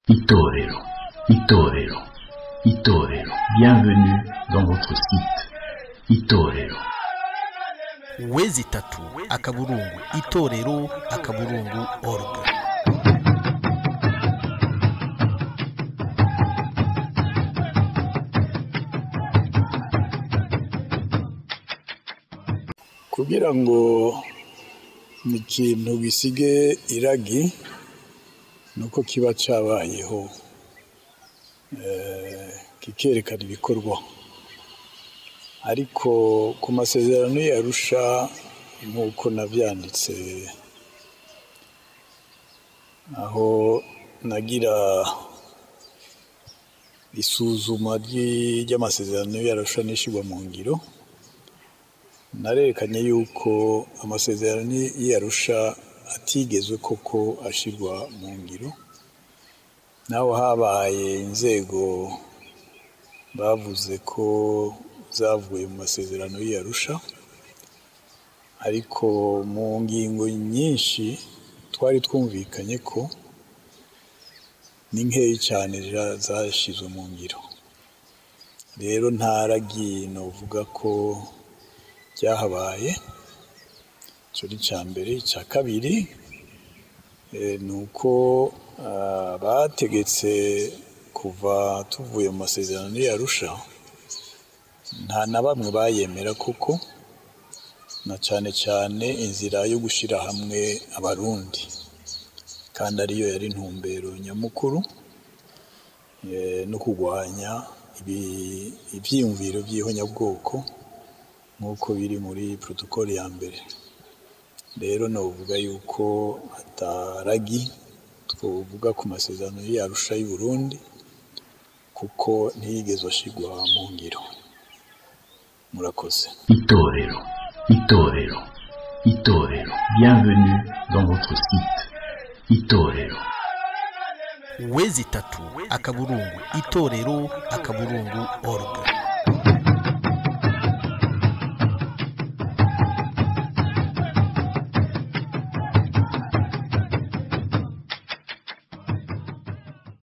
Itorero, Itorero, Itorero. Bienvenue dans votre site. Itorero. Wezi3 akaburungu itorero akaburungu org. Kugira ngo ikintu gisige iragi nuko kiba cabayeho kikerekana ibikorwa, ariko ku masezerano y'Arusha nk'uko navyanditse aho nagira isuzuma ry'amasezerano y'Arusha n'ishirwa mu ngiro, narerekanye yuko amasezerano y'Arusha atigezwe koko ashirwa mu ngiro, naho habaye inzego bavuze ko zavuye mu masezerano y'Arusha, ariko mu ngingo nyinshi twari twumvikanye ko ni nkeyi cyane zashizwe mu ngiro. Rero ntaragi novuga ko byahabaye. Ico ni ca mbere. Ica kabiri nuko bategetse kuva tuvuye mu masezerano y'Arusha nta na bamwe bayemera kuko, na cane cane inzira yo gushira hamwe abarundi, kandi ariyo yari intumbero nyamukuru no kurwanya ivyiyumviro vy'ihonyabwoko nk'uko biri muri protokole ya mbere. Rero novuga yuko ataragi twovuga ku masezerano y'Arusha y'u Burundi kuko ntiyigeze ashirwa mu ngiro. Murakoze. Itorero, Itorero, Itorero. Bienvenue dans votre site. Itorero. Wezi3 akaburungu itorero akaburungu org.